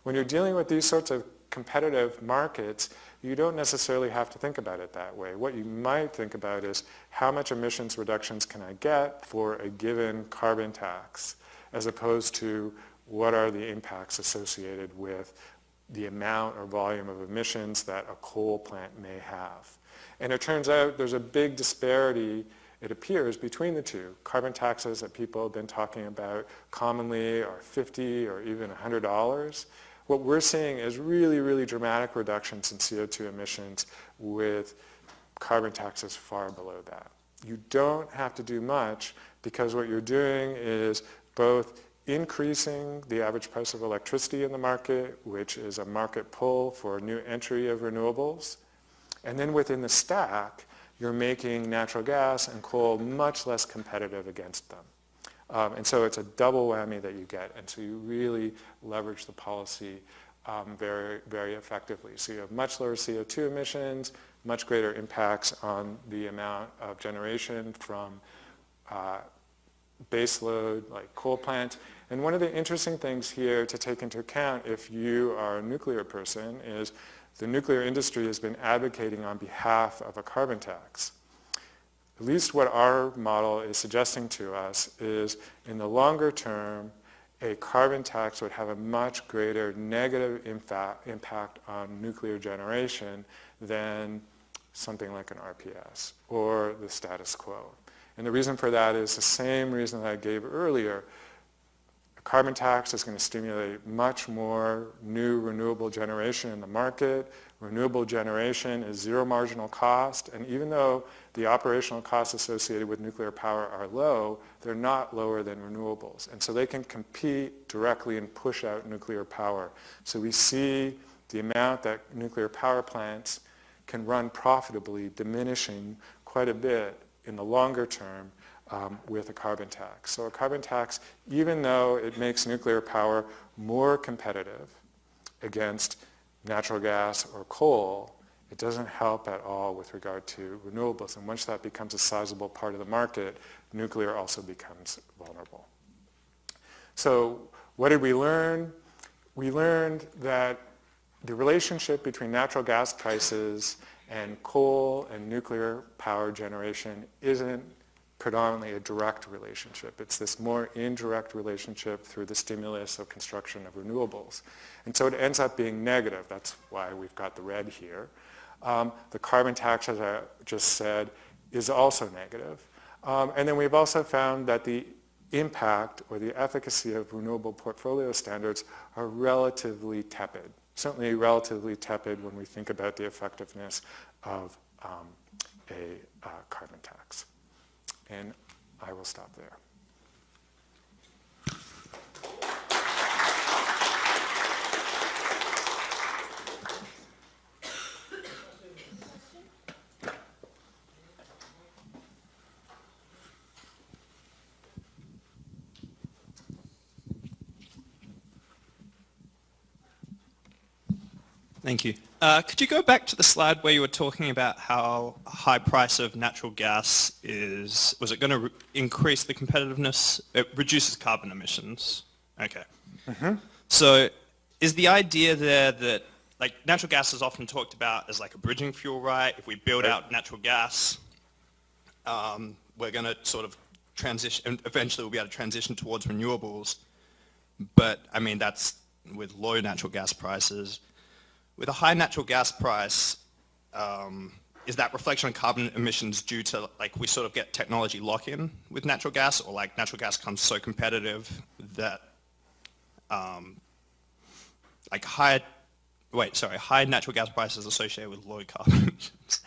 When you're dealing with these sorts of competitive markets, you don't necessarily have to think about it that way. What you might think about is how much emissions reductions can I get for a given carbon tax, as opposed to what are the impacts associated with the amount or volume of emissions that a coal plant may have. And it turns out there's a big disparity, it appears, between the two. Carbon taxes that people have been talking about commonly are $50 or even $100. What we're seeing is really, really dramatic reductions in CO2 emissions with carbon taxes far below that. You don't have to do much, because what you're doing is both increasing the average price of electricity in the market, which is a market pull for new entry of renewables, and then within the stack, you're making natural gas and coal much less competitive against them. And so it's a double whammy that you get, and so you really leverage the policy very, very effectively. So you have much lower CO2 emissions, much greater impacts on the amount of generation from baseload like coal plants. And one of the interesting things here to take into account if you are a nuclear person is the nuclear industry has been advocating on behalf of a carbon tax. At least what our model is suggesting to us is, in the longer term, a carbon tax would have a much greater negative impact on nuclear generation than something like an RPS or the status quo. And the reason for that is the same reason that I gave earlier. A carbon tax is going to stimulate much more new renewable generation in the market. Renewable generation is zero marginal cost, and even though the operational costs associated with nuclear power are low, they're not lower than renewables. And so they can compete directly and push out nuclear power. So we see the amount that nuclear power plants can run profitably diminishing quite a bit in the longer term with a carbon tax. So a carbon tax, even though it makes nuclear power more competitive against natural gas or coal, it doesn't help at all with regard to renewables. And once that becomes a sizable part of the market, nuclear also becomes vulnerable. So what did we learn? We learned that the relationship between natural gas prices and coal and nuclear power generation isn't predominantly a direct relationship. It's this more indirect relationship through the stimulus of construction of renewables. And so it ends up being negative. That's why we've got the red here. The carbon tax, as I just said, is also negative. And then we've also found that the impact or the efficacy of renewable portfolio standards are relatively tepid. Certainly relatively tepid when we think about the effectiveness of a carbon tax. And I will stop there. Thank you. Could you go back to the slide where you were talking about how a high price of natural gas was it going to increase the competitiveness? It reduces carbon emissions. Okay. Mm-hmm. So is the idea there that, like, natural gas is often talked about as like a bridging fuel, right? If we build out natural gas, we're going to sort of transition, and eventually we'll be able to transition towards renewables. But, I mean, that's with low natural gas prices. With a high natural gas price, is that reflection on carbon emissions due to, like, we sort of get technology lock-in with natural gas, or like natural gas becomes so competitive that high natural gas prices associated with low carbon emissions?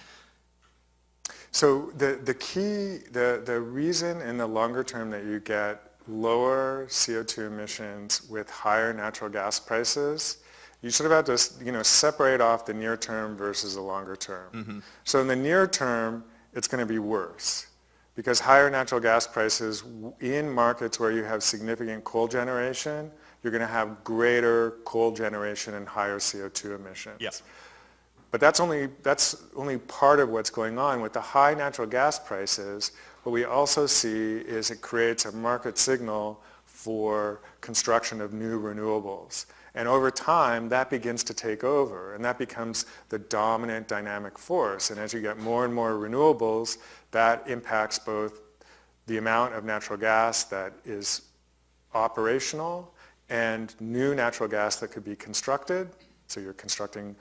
So the reason in the longer term that you get lower CO2 emissions with higher natural gas prices, you sort of have to, separate off the near term versus the longer term. Mm-hmm. So in the near term, it's going to be worse because higher natural gas prices in markets where you have significant coal generation, you're going to have greater coal generation and higher CO2 emissions. Yes. But that's only part of what's going on. With the high natural gas prices, what we also see is it creates a market signal for construction of new renewables. And over time, that begins to take over, and that becomes the dominant dynamic force. And as you get more and more renewables, that impacts both the amount of natural gas that is operational and new natural gas that could be constructed. So you're constructing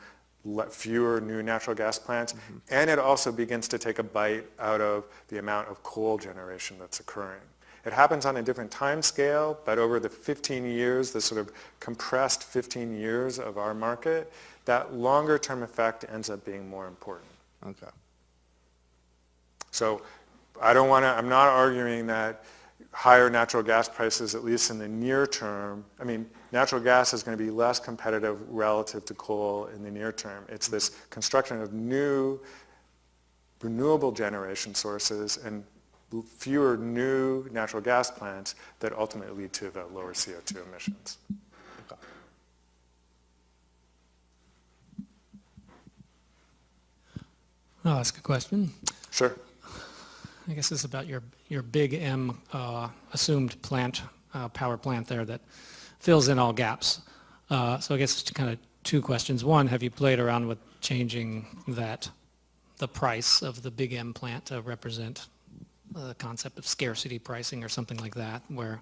fewer new natural gas plants, and it also begins to take a bite out of the amount of coal generation that's occurring. It happens on a different time scale, but over the 15 years, the sort of compressed 15 years of our market, that longer term effect ends up being more important. Okay. So I'm not arguing that higher natural gas prices, at least in the near term, I mean, natural gas is going to be less competitive relative to coal in the near term. It's this construction of new renewable generation sources and fewer new natural gas plants that ultimately lead to the lower CO2 emissions. Okay. I'll ask a question. Sure. I guess this is about your big M assumed plant, power plant there that fills in all gaps. So I guess it's kind of two questions. One, have you played around with changing the price of the big M plant to represent the concept of scarcity pricing or something like that, where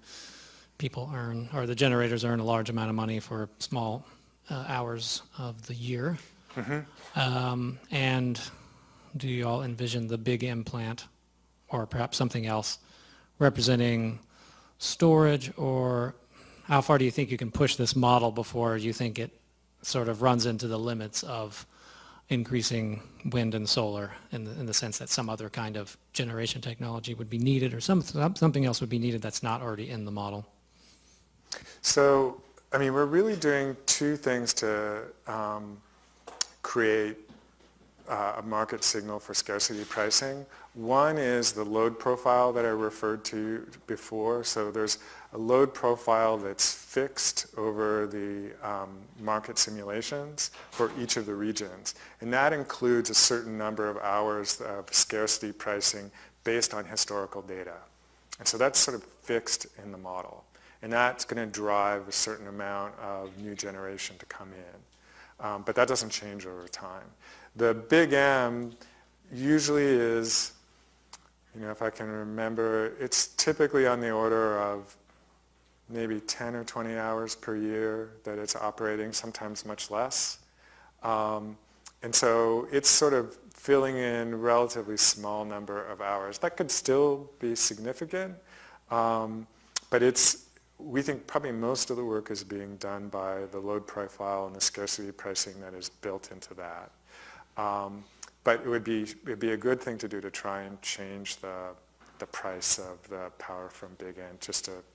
people earn, or the generators earn a large amount of money for small hours of the year? And do you all envision the big M plant, or perhaps something else, representing storage, or how far do you think you can push this model before you think it sort of runs into the limits of increasing wind and solar in the sense that some other kind of generation technology would be needed, or something else would be needed that's not already in the model? So, I mean, we're really doing two things to create a market signal for scarcity pricing. One is the load profile that I referred to before. So there's a load profile that's fixed over the market simulations for each of the regions. And that includes a certain number of hours of scarcity pricing based on historical data. And so that's sort of fixed in the model. And that's going to drive a certain amount of new generation to come in. But that doesn't change over time. The big M usually is, if I can remember, it's typically on the order of maybe 10 or 20 hours per year that it's operating, sometimes much less. And so it's sort of filling in a relatively small number of hours. That could still be significant, but we think probably most of the work is being done by the load profile and the scarcity pricing that is built into that. But it'd be a good thing to do to try and change the price of the power from big N.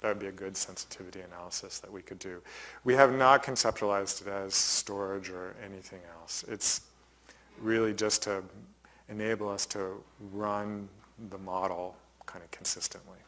That would be a good sensitivity analysis that we could do. We have not conceptualized it as storage or anything else. It's really just to enable us to run the model kind of consistently.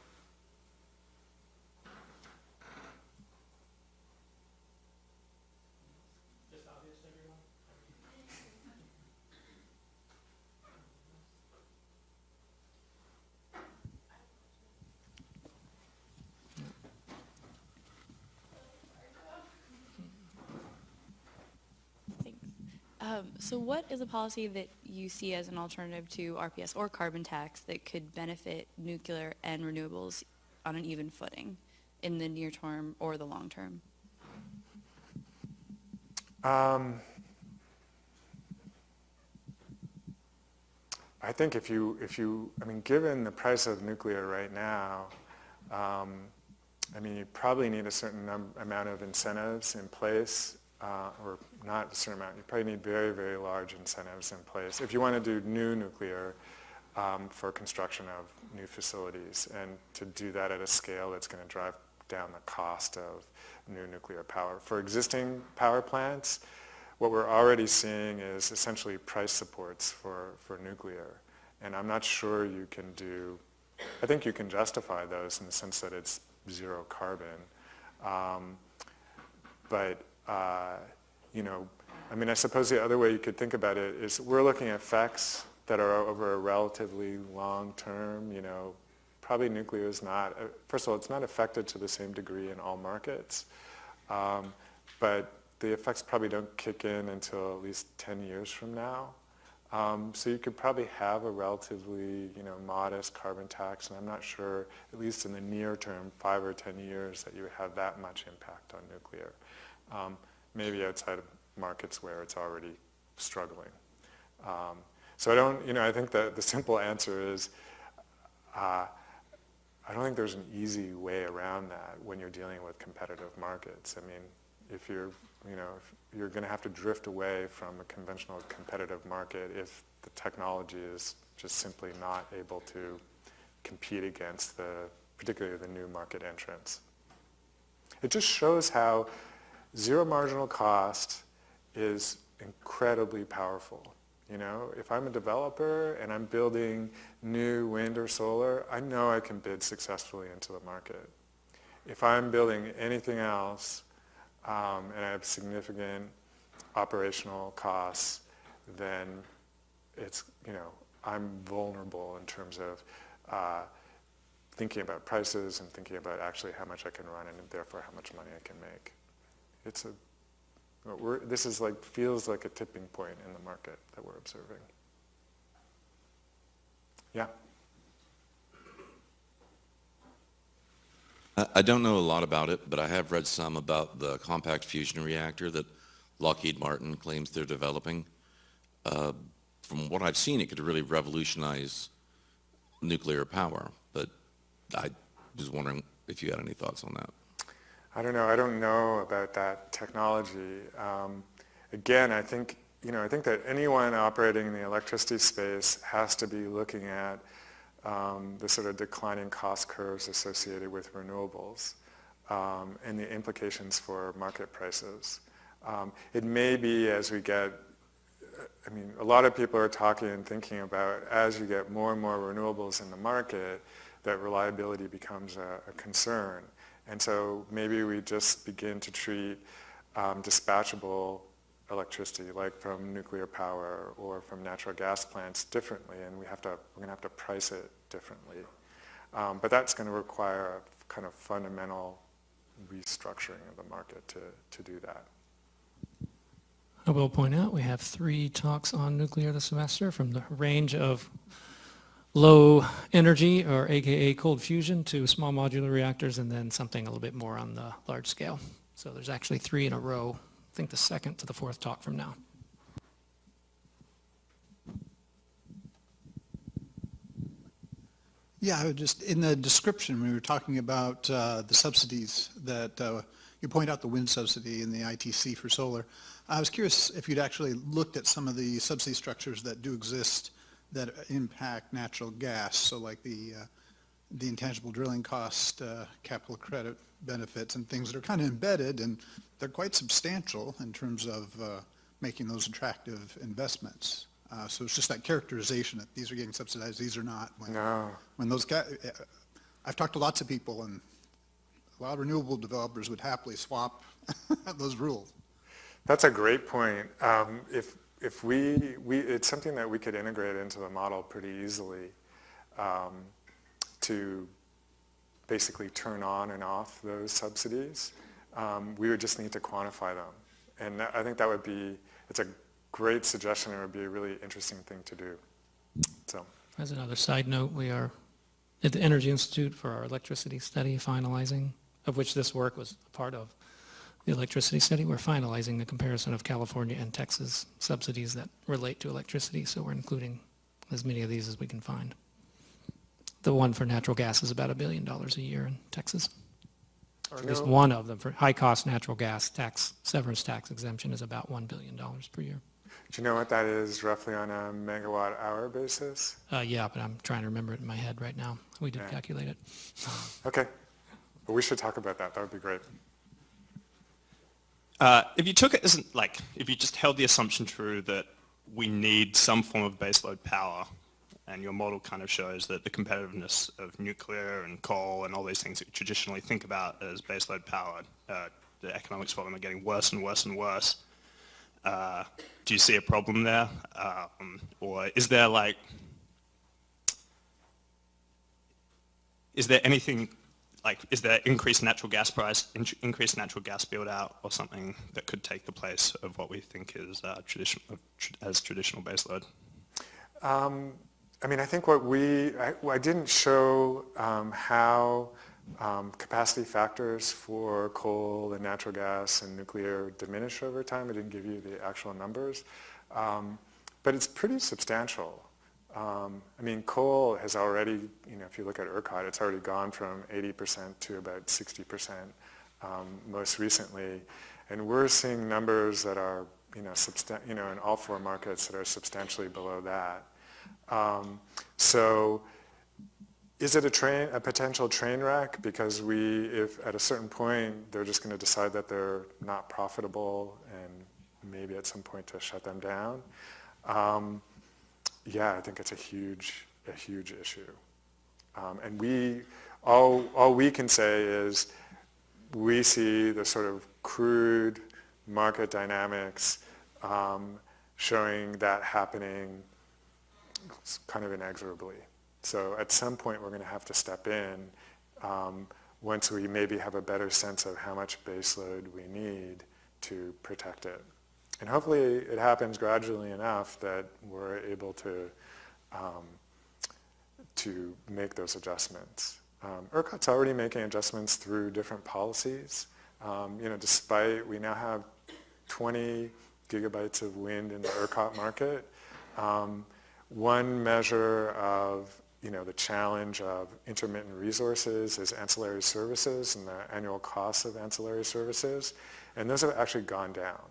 So what is a policy that you see as an alternative to RPS or carbon tax that could benefit nuclear and renewables on an even footing in the near term or the long term? I think if you, given the price of nuclear right now, you probably need a certain amount of incentives in place, or not a certain amount. You probably need very, very large incentives in place if you want to do new nuclear for construction of new facilities, and to do that at a scale that's going to drive down the cost of new nuclear power. For existing power plants, what we're already seeing is essentially price supports for nuclear. And I'm not sure you can I think you can justify those in the sense that it's zero carbon. I suppose the other way you could think about it is we're looking at effects that are over a relatively long term. Probably nuclear is not, first of all, it's not affected to the same degree in all markets. But the effects probably don't kick in until at least 10 years from now. So you could probably have a relatively, modest carbon tax, and I'm not sure, at least in the near term, 5 or 10 years, that you would have that much impact on nuclear. Maybe outside of markets where it's already struggling. So I think that the simple answer is, I don't think there's an easy way around that when you're dealing with competitive markets. I mean, if you're going to have to drift away from a conventional competitive market if the technology is just simply not able to compete against particularly the new market entrants. It just shows how zero marginal cost is incredibly powerful. If I'm a developer and I'm building new wind or solar, I know I can bid successfully into the market. If I'm building anything else, and I have significant operational costs, then it's, I'm vulnerable in terms of thinking about prices and thinking about actually how much I can run and therefore how much money I can make. This is feels like a tipping point in the market that we're observing. Yeah. I don't know a lot about it, but I have read some about the compact fusion reactor that Lockheed Martin claims they're developing. From what I've seen, it could really revolutionize nuclear power, but I was wondering if you had any thoughts on that. I don't know. I don't know about that technology. Again, I think that anyone operating in the electricity space has to be looking at the sort of declining cost curves associated with renewables and the implications for market prices. It may be as we get, a lot of people are talking and thinking about as you get more and more renewables in the market, that reliability becomes a concern. And so maybe we just begin to treat dispatchable electricity, like from nuclear power or from natural gas plants, differently, and we're going to have to price it differently. But that's going to require a kind of fundamental restructuring of the market to do that. I will point out we have 3 talks on nuclear this semester, from the range of low energy, or AKA cold fusion, to small modular reactors, and then something a little bit more on the large scale. So there's actually 3 in a row. I think the 2nd to the 4th talk from now. Yeah, I would just, in the description, we were talking about the subsidies that you point out, the wind subsidy and the ITC for solar. I was curious if you'd actually looked at some of the subsidy structures that do exist that impact natural gas, so like the intangible drilling cost, capital credit benefits, and things that are kind of embedded, and they're quite substantial in terms of making those attractive investments. So it's just that characterization that these are getting subsidized, these are not. When those guys, I've talked to lots of people, and a lot of renewable developers would happily swap those rules. That's a great point. If it's something that we could integrate into the model pretty easily to basically turn on and off those subsidies. We would just need to quantify them. And I think it's a great suggestion. It would be a really interesting thing to do. So, as another side note, we are at the Energy Institute for our electricity study finalizing, of which this work was a part of. The electricity study, we're finalizing the comparison of California and Texas subsidies that relate to electricity, so we're including as many of these as we can find. The one for natural gas is about $1 billion a year in Texas. Or at least one of them for high-cost natural gas tax, severance tax exemption is about $1 billion per year. Do you know what that is roughly on a megawatt hour basis? Yeah, but I'm trying to remember it in my head right now. We did calculate it. Okay. Well, we should talk about that. That would be great. If you took it as, if you just held the assumption true that we need some form of baseload power, and your model kind of shows that the competitiveness of nuclear and coal and all these things that you traditionally think about as baseload power, the economics for them are getting worse and worse and worse. Do you see a problem there? Or is there anything like, is there increased natural gas price, increased natural gas build out, or something that could take the place of what we think is traditional baseload? I mean, I think I didn't show how capacity factors for coal and natural gas and nuclear diminish over time. I didn't give you the actual numbers, but it's pretty substantial. I mean, coal has already, if you look at ERCOT, it's already gone from 80% to about 60% most recently, and we're seeing numbers that are, in all four markets that are substantially below that. So is it a potential train wreck? Because if at a certain point they're just going to decide that they're not profitable and maybe at some point to shut them down? Yeah, I think it's a huge issue. And all we can say is we see the sort of crude market dynamics showing that happening kind of inexorably. So at some point we're going to have to step in once we maybe have a better sense of how much baseload we need to protect it. And hopefully it happens gradually enough that we're able to make those adjustments. ERCOT's already making adjustments through different policies. Despite we now have 20 gigabytes of wind in the ERCOT market, one measure of the challenge of intermittent resources is ancillary services and the annual costs of ancillary services, and those have actually gone down.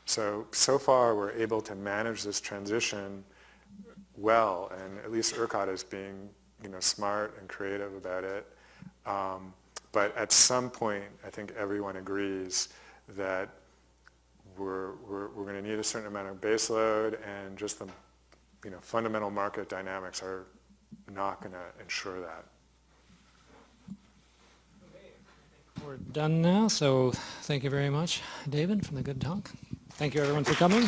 So far we're able to manage this transition well, and at least ERCOT is being smart and creative about it. But at some point, I think everyone agrees that we're going to need a certain amount of baseload, and just the fundamental market dynamics are not going to ensure that. We're done now, so thank you very much, David, for the good talk. Thank you, everyone, for coming.